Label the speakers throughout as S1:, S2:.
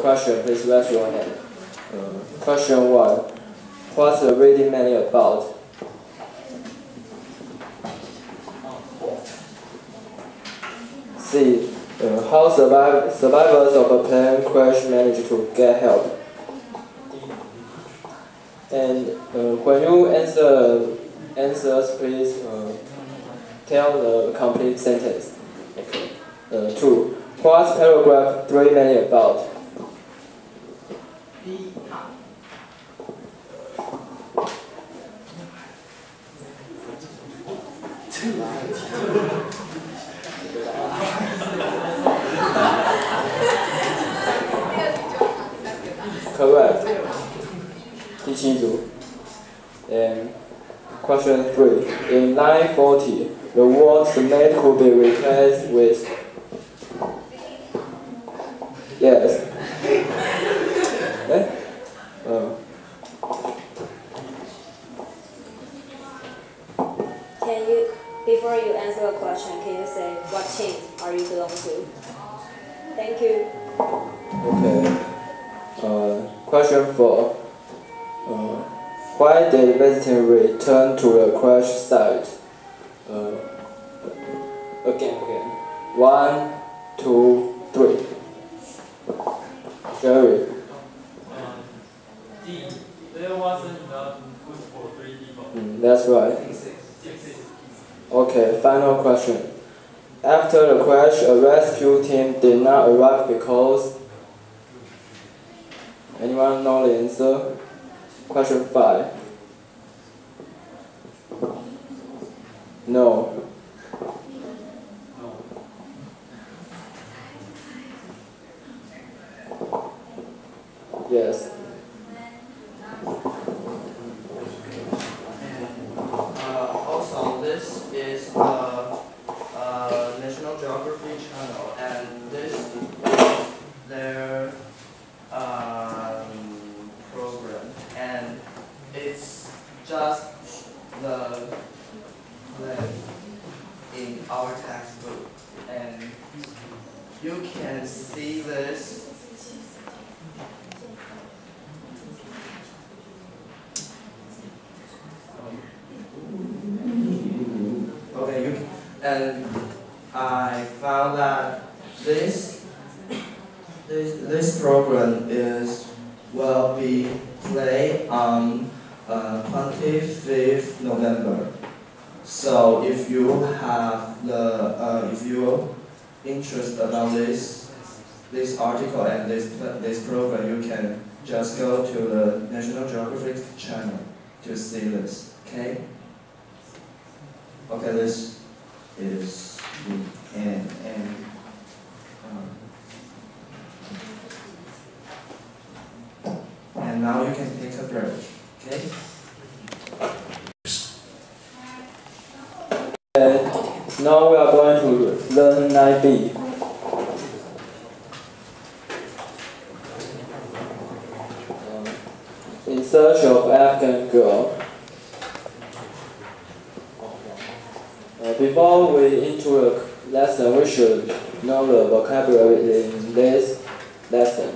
S1: question, please raise your hand. Question 1. What's the reading mainly about? C. How survivors of a plane crash manage to get help? And when you answer answers, please tell the complete sentence. Okay. 2. What's paragraph 3 mainly about? Correct. 第七组. And question 3. In line 40, the word "made" could be replaced with yes.
S2: Can you, before you answer a question, can you say what team are you belong to? Thank you.
S1: Okay. Question 4. Why did visiting return to the crash site? Again. 1, 2, 3. Jerry.
S3: D. There wasn't enough food for 3 people.
S1: That's right. Okay, final question. After the crash, a rescue team did not arrive because... Anyone know the answer? Question 5. No. Yes.
S4: Also, this is the National Geography channel, and this is their program, and it's just the plan in our textbook, and you can see this. Okay, and I found that this program will be played on 25th November. So if you have if you're interested about this article and this program, you can just go to the National Geographic channel to see this. Okay. Okay, this is the end. And now you can take a break, okay?
S1: Now we are going to learn 9B. In search of African girl. Before we into the lesson, we should know the vocabulary in this lesson.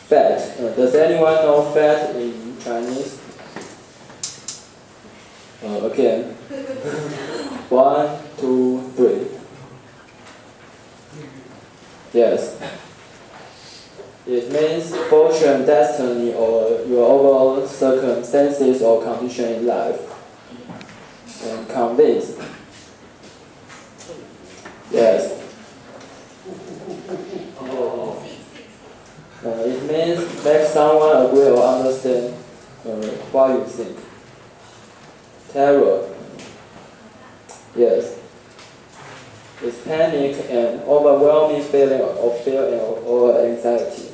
S1: Fat. Does anyone know fat in Chinese? Again. 1, 2, 3. Yes. It means fortune, destiny, or your overall circumstances or condition in life. And convince. Yes. It means make someone agree or understand what you think. Terror. Yes. It's panic and overwhelming feeling of fear or anxiety.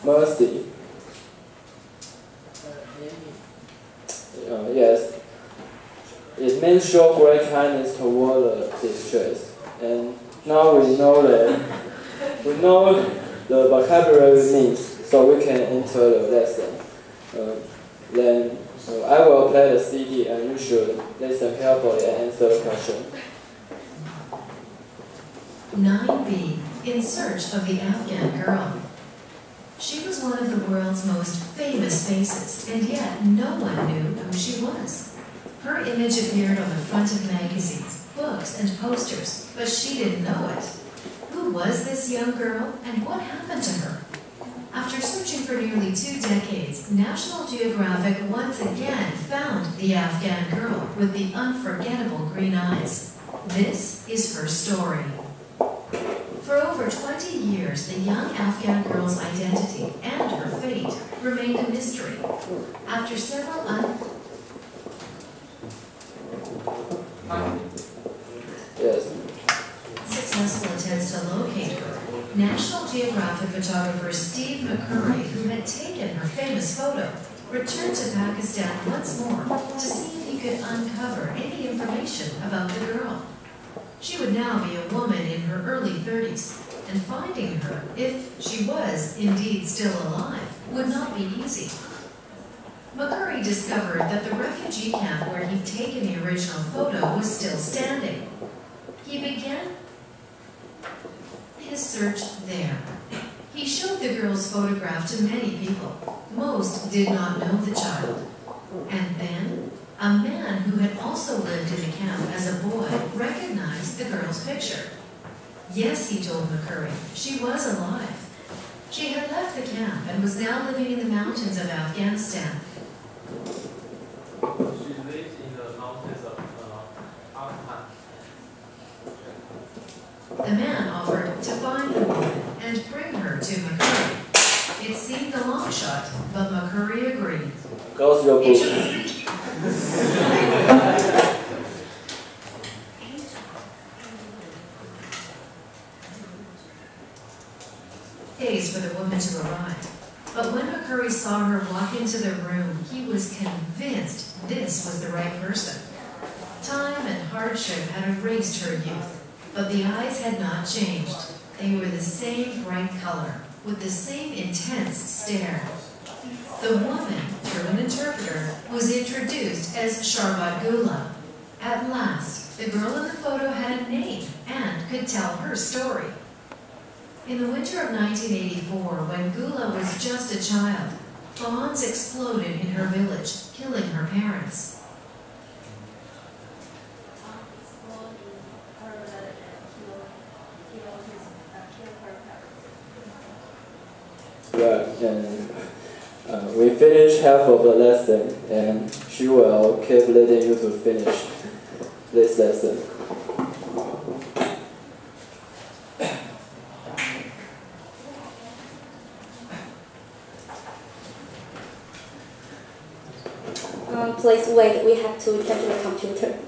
S1: Mercy. Yes. It means show great kindness toward the distress. And now we know the vocabulary means, so we can enter the lesson. Then I will play the CD and you should listen carefully and answer the question.
S5: 9B in search of the Afghan girl. She was one of the world's most famous faces, and yet no one knew who she was. Her image appeared on the front of magazines, books, and posters, but she didn't know it. Who was this young girl, and what happened to her? After searching for nearly 2 decades, National Geographic once again found the Afghan girl with the unforgettable green eyes. This is her story. For over 20 years, the young Afghan girl's identity and her fate remained a mystery. After several successful attempts to locate her, National Geographic photographer Steve McCurry, who had taken her famous photo, returned to Pakistan once more to see if he could uncover any information about the girl. She would now be a woman in her early 30s, and finding her, if she was indeed still alive, would not be easy. McCurry discovered that the refugee camp where he'd taken the original photo was still standing. He began his search there. He showed the girl's photograph to many people. Most did not know the child. And then, a man who had also lived in the camp as a boy recognized the girl's picture. Yes, he told McCurry, she was alive. She had left the camp and was now living in the mountains of Afghanistan.
S3: She lives in the mountains of Afghanistan.
S5: The man offered to find the woman and bring her to McCurry. It seemed a long shot, but McCurry agreed.
S1: Close your book.
S5: Days for the woman to arrive. But when McCurry saw her walk into the room, he was convinced this was the right person. Time and hardship had erased her youth, but the eyes had not changed. They were the same bright color, with the same intense stare. The woman, through an interpreter, was introduced as Sharbat Gula. At last, the girl in the photo had a name and could tell her story. In the winter of 1984, when Gula was just a child, bombs exploded in her village, killing her parents.
S1: Right, and we finished half of the lesson, and she will keep letting you to finish this lesson.
S2: Please wait, we have to check the computer.